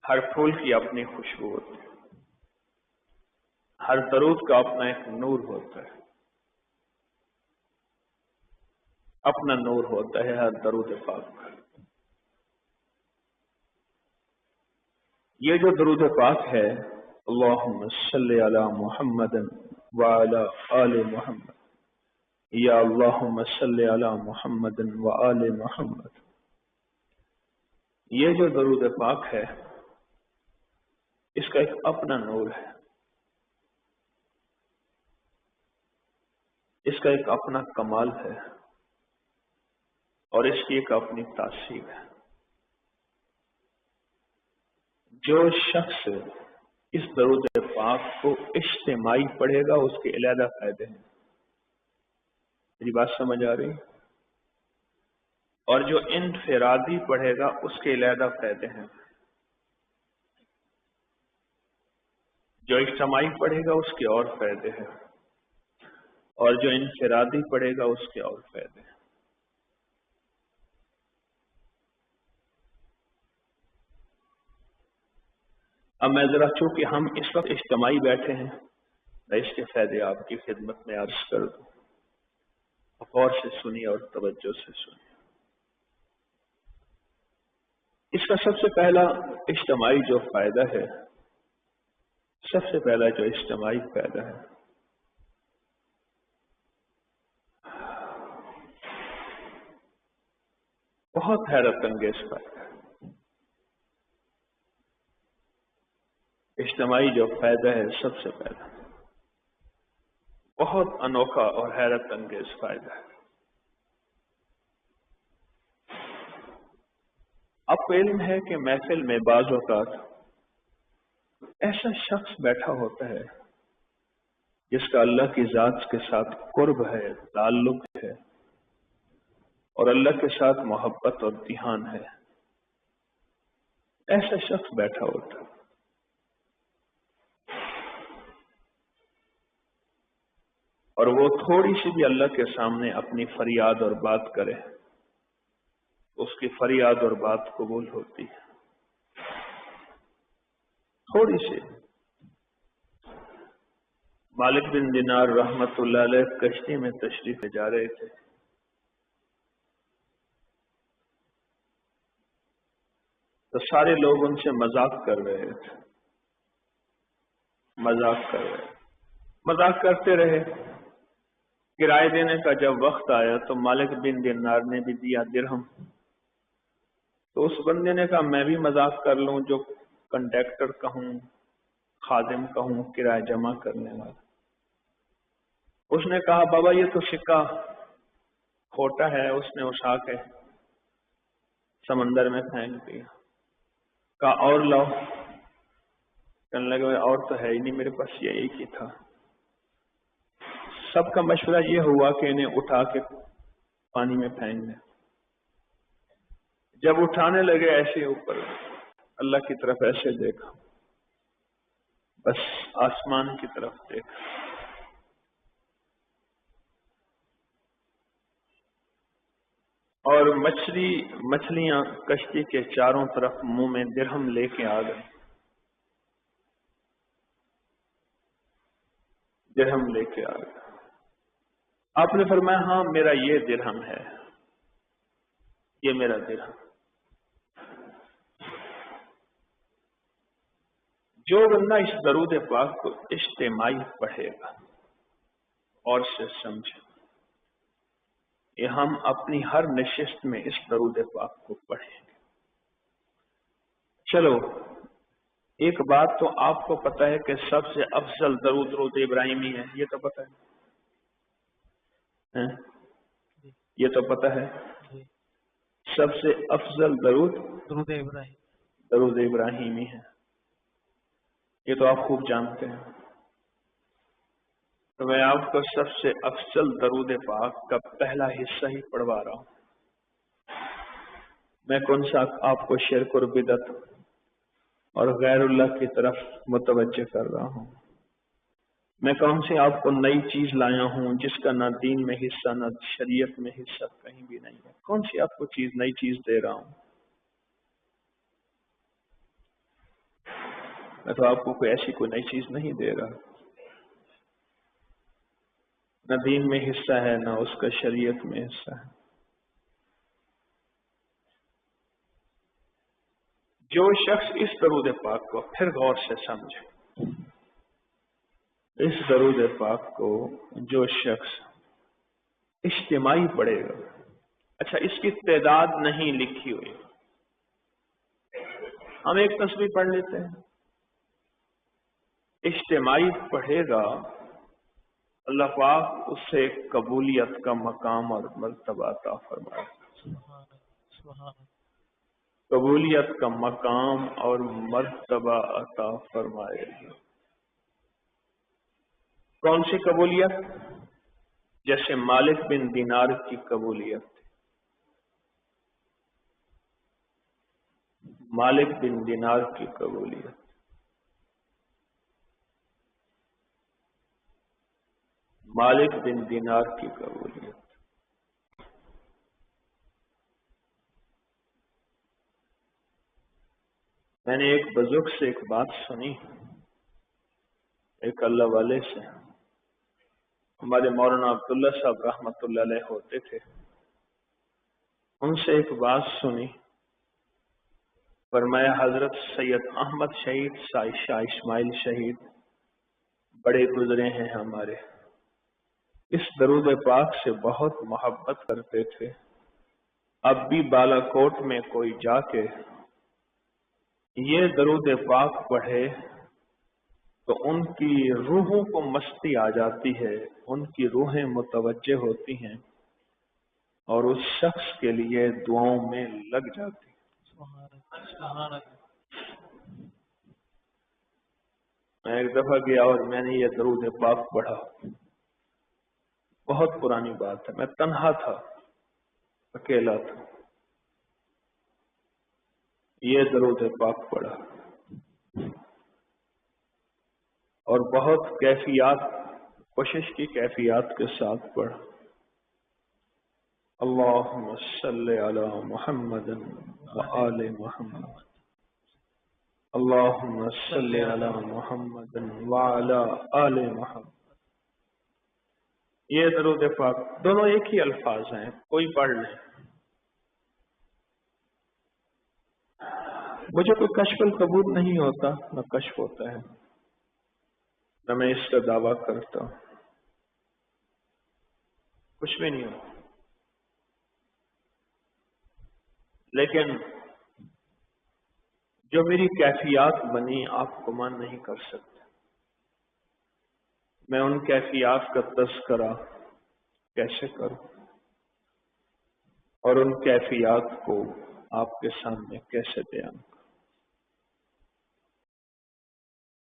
ہر پھول کی اپنی خوشبو ہوتی ہے، ہر درود کا اپنا ایک نور ہوتا ہے، اپنا نور ہوتا ہے ہر درود پاک کا۔ یہ جو درود پاک ہے، اللہم صلی علی محمد وعلی آل محمد، یا اللہم صلی علی محمد وآل محمد، یہ جو درود پاک ہے اس کا ایک اپنا نور ہے، اس کا ایک اپنا کمال ہے، اور اس کی ایک اپنی تاثیر ہے۔ جو شخص اس درود پاک کو اجتماعی پڑھے گا اس کے علیحدہ فائدے ہیں، میری بات سمجھ آ رہی؟ اور جو انفرادی پڑھے گا اس کے علیحدہ فائدے ہیں، جو اجتماعی پڑھے گا اس کے اور فائدے ہیں، اور جو انفرادی پڑھے گا اس کے اور فائدے ہیں۔ اب میں ذرا چونکہ ہم اس وقت اجتماعی بیٹھے ہیں، میں اس کے فائدے آپ کی خدمت میں عرض کر دوں، غور سے سنیے اور توجہ سے سنیے۔ اس کا سب سے پہلا اجتماعی جو فائدہ ہے، سب سے پہلا جو اجتماعی فائدہ ہے، بہت حیرت انگیز فائدہ ہے۔ اجتماعی جو فائدہ ہے سب سے پہلا بہت انوکھا اور حیرت انگیز فائدہ ہے۔ آپ کو علم ہے کہ محفل میں بعض اوقات ایسا شخص بیٹھا ہوتا ہے جس کا اللہ کی ذات کے ساتھ قرب ہے، تعلق ہے، اور اللہ کے ساتھ محبت اور دھیان ہے، ایسا شخص بیٹھا ہوتا ہے۔ اور وہ تھوڑی سی بھی اللہ کے سامنے اپنی فریاد اور بات کرے، اس کی فریاد اور بات قبول ہوتی ہے، تھوڑی سی۔ مالک بن دینار رحمت اللہ علیہ کشتی میں تشریف لے جا رہے تھے، تو سارے لوگ ان سے مذاق کر رہے تھے، مذاق کرتے رہے۔ کرایہ دینے کا جب وقت آیا تو مالک بن دینار نے بھی دیا درہم، تو اس بندے نے کہا میں بھی مذاق کر لوں، جو کنڈکٹر کہوں، خادم کہوں، کرایہ جمع کرنے والا۔ اس نے کہا بابا یہ تو سکہ کھوٹا ہے، اس نے اٹھا کے سمندر میں پھینک دیا۔ کہا اور لاؤ، کہنے لگے اور تو ہے ہی نہیں میرے پاس، یہ ایک ہی تھا۔ سب کا مشورہ یہ ہوا کہ انہیں اٹھا کے پانی میں پھینک دیں۔ جب اٹھانے لگے ایسے اوپر اللہ کی طرف ایسے دیکھا، بس آسمان کی طرف دیکھا، اور مچھلیاں کشتی کے چاروں طرف منہ میں درہم لے کے آ گئے، درہم لے کے آ گئے۔ آپ نے فرمایا ہاں میرا یہ درہم ہے، یہ میرا درہم۔ جو بندہ اس درود پاک کو اجتماعی پڑھے گا اور سے سمجھے، یہ ہم اپنی ہر نشست میں اس درود پاک کو پڑھیں گے۔ چلو ایک بات تو آپ کو پتہ ہے کہ سب سے افضل درود درود ابراہیمی ہے، یہ تو پتہ ہے، یہ تو پتہ ہے سب سے افضل درود درود ابراہیمی ہے، یہ تو آپ خوب جانتے ہیں۔ تو میں آپ کو سب سے افضل درود پاک کا پہلا حصہ ہی پڑھوا رہا ہوں۔ میں کون سا آپ کو شرک اور بدعت اور غیر اللہ کی طرف متوجہ کر رہا ہوں؟ میں کون سی آپ کو نئی چیز لایا ہوں جس کا نہ دین میں حصہ نہ شریعت میں حصہ کہیں بھی نہیں ہے؟ کون سی آپ کو نئی چیز دے رہا ہوں؟ میں تو آپ کو کوئی ایسی کوئی نئی چیز نہیں دے رہا، نہ دین میں حصہ ہے نہ اس کا شریعت میں حصہ ہے۔ جو شخص اس درود پاک کو پھر غور سے سمجھے، اس درود پاک کو جو شخص اجتماعی پڑھے گا، اچھا اس کی تعداد نہیں لکھی ہوئی، ہم ایک تسبیح پڑھ لیتے ہیں، اجتماعی پڑھے گا اللہ پاک اس سے قبولیت کا مقام اور مرتبہ عطا فرمائے، قبولیت کا مقام اور مرتبہ عطا فرمائے گا۔ کون سی قبولیت؟ جیسے مالک بن دینار کی قبولیت، مالک بن دینار کی قبولیت، مالک بن دینار کی قبولیت۔ میں نے ایک بزرگ سے ایک بات سنی، ایک اللہ والے سے، ہمارے مولانا عبداللہ صاحب رحمۃ اللہ علیہ ہوتے تھے، ان سے ایک بات سنی، فرمایا حضرت سید احمد شہید، شاہ اسماعیل شہید بڑے گزرے ہیں ہمارے، اس درود پاک سے بہت محبت کرتے تھے، اب بھی بالا کوٹ میں کوئی جا کے یہ درود پاک پڑھے تو ان کی روحوں کو مستی آ جاتی ہے، ان کی روحیں متوجہ ہوتی ہیں اور اس شخص کے لیے دعاؤں میں لگ جاتی۔ میں ایک دفعہ گیا اور میں نے یہ درود پاک پڑھا، بہت پرانی بات ہے، میں تنہا تھا، اکیلا تھا، یہ درود پاک پڑھا اور بہت کیفیات، کوشش کی کیفیات کے ساتھ پڑھا، اللہم صلی علی محمد وآل محمد، اللہم صلی علی محمد وعلی آل محمد۔ یہ درود پاک دونوں ایک ہی الفاظ ہیں، کوئی پڑھ لیں۔ مجھے کوئی کشف القبول نہیں ہوتا، نہ کشف ہوتا ہے، نہ میں اس کا دعویٰ کرتا ہوں، کچھ بھی نہیں ہوتا، لیکن جو میری کیفیات بنی آپ گمان نہیں کر سکتے، میں ان کیفیات کا تذکرہ کیسے کروں اور ان کیفیات کو آپ کے سامنے کیسے بیان کروں۔